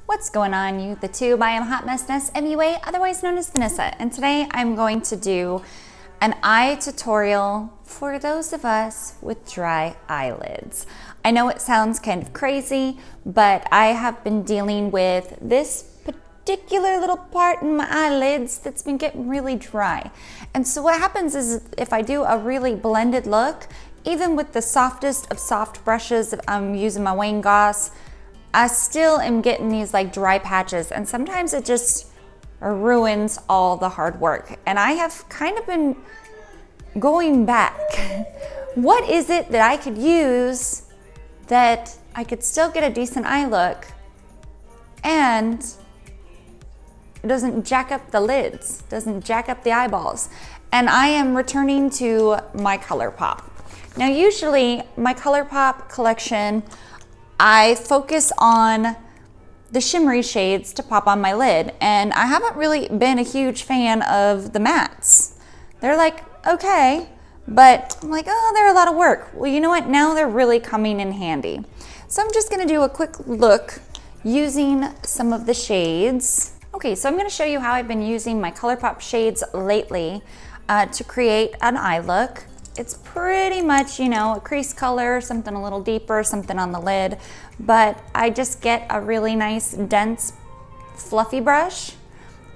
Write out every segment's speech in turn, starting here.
What's going on, you the tube? I am Hot Mess Ness MUA, otherwise known as Vanessa, and today I'm going to do an eye tutorial for those of us with dry eyelids. I know it sounds kind of crazy, but I have been dealing with this particular little part in my eyelids that's been getting really dry. And so what happens is if I do a really blended look, even with the softest of soft brushes, if I'm using my Wayne Goss, I still am getting these like dry patches, and sometimes it just ruins all the hard work. And I have kind of been going back. What is it that I could use that I could still get a decent eye look and it doesn't jack up the lids, doesn't jack up the eyeballs? And I am returning to my Colourpop. Now usually my Colourpop collection, I focus on the shimmery shades to pop on my lid, and I haven't really been a huge fan of the mattes. They're like, okay, but I'm like, oh, they're a lot of work. Well, you know what? Now they're really coming in handy. So I'm just gonna do a quick look using some of the shades. Okay, so I'm gonna show you how I've been using my Colourpop shades lately to create an eye look. It's pretty much, you know, a crease color, something a little deeper, something on the lid, but I just get a really nice, dense, fluffy brush,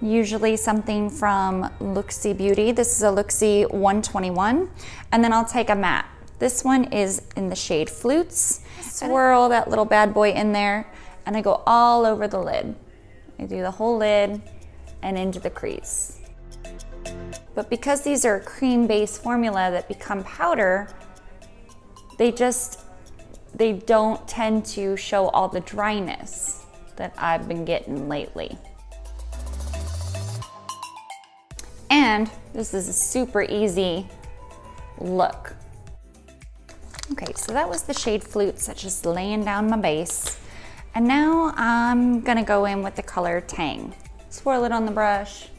usually something from Luxie Beauty. This is a Luxie 121, and then I'll take a matte. This one is in the shade Flutes. Swirl that little bad boy in there, and I go all over the lid. I do the whole lid and into the crease. But because these are a cream-based formula that become powder, they don't tend to show all the dryness that I've been getting lately. And this is a super easy look. Okay, so that was the shade Flutes that's just laying down my base. And now I'm gonna go in with the color Tang. Swirl it on the brush.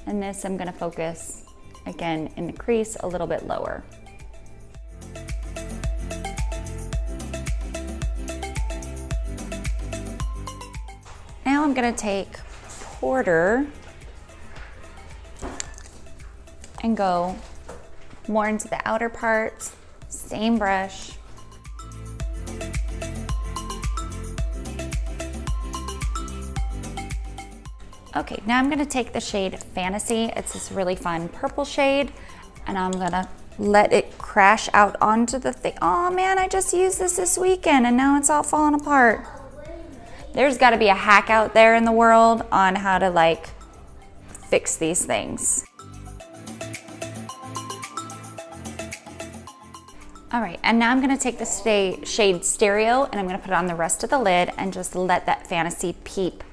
And this I'm gonna focus, again, in the crease a little bit lower. Now I'm gonna take Porter and go more into the outer part, same brush. Okay, now I'm gonna take the shade Fantasy. It's this really fun purple shade, and I'm gonna let it crash out onto the thing. Oh man, I just used this weekend and now it's all falling apart. There's gotta be a hack out there in the world on how to like fix these things. All right, and now I'm gonna take the shade Stereo and I'm gonna put it on the rest of the lid and just let that Fantasy peep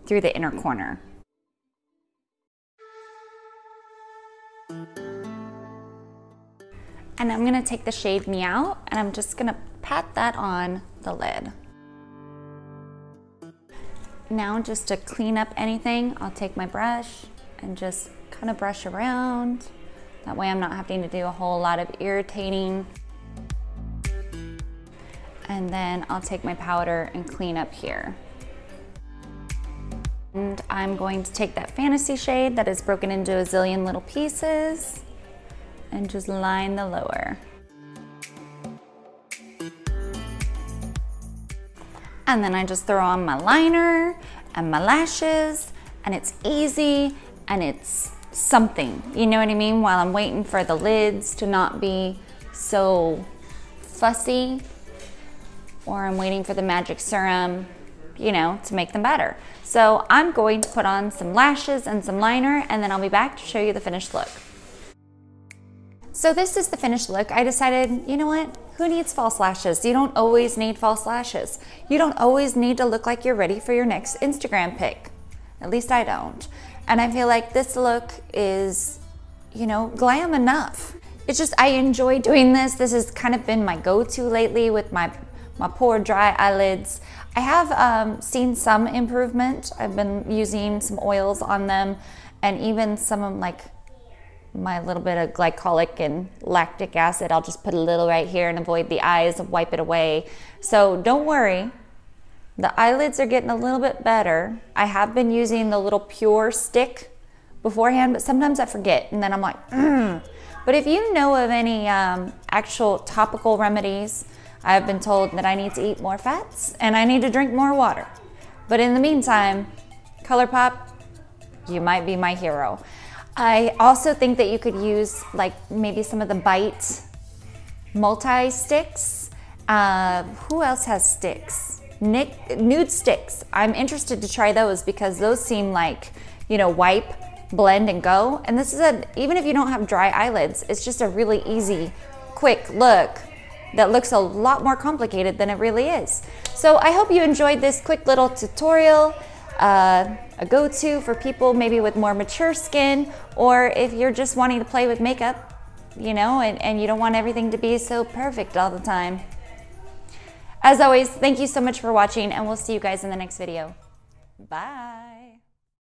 through the inner corner. And I'm gonna take the shade Meow and I'm just gonna pat that on the lid. Now just to clean up anything, I'll take my brush and just kind of brush around. That way I'm not having to do a whole lot of irritating. And then I'll take my powder and clean up here. And I'm going to take that Fantasy shade that is broken into a zillion little pieces and just line the lower. And then I just throw on my liner and my lashes, and it's easy and it's something, you know what I mean? While I'm waiting for the lids to not be so fussy, or I'm waiting for the magic serum, you know, to make them better. So I'm going to put on some lashes and some liner, and then I'll be back to show you the finished look. So this is the finished look. I decided, you know what? Who needs false lashes? You don't always need false lashes. You don't always need to look like you're ready for your next Instagram pic. At least I don't. And I feel like this look is, you know, glam enough. It's just, I enjoy doing this. This has kind of been my go-to lately with my poor dry eyelids. I have seen some improvement. I've been using some oils on them, and even some of like my little bit of glycolic and lactic acid. I'll just put a little right here and avoid the eyes and wipe it away. So don't worry, The eyelids are getting a little bit better. I have been using the little pure stick beforehand, but sometimes I forget and then I'm like, But if you know of any actual topical remedies, I've been told that I need to eat more fats and I need to drink more water. But in the meantime, Colourpop, you might be my hero. I also think that you could use like maybe some of the Bite multi-sticks. Who else has sticks? Nude sticks. I'm interested to try those because those seem like, you know, wipe, blend and go. And this is even if you don't have dry eyelids, it's just a really easy, quick look that looks a lot more complicated than it really is. So I hope you enjoyed this quick little tutorial, a go-to for people maybe with more mature skin, or if you're just wanting to play with makeup, you know, and you don't want everything to be so perfect all the time. As always, thank you so much for watching, and we'll see you guys in the next video. Bye.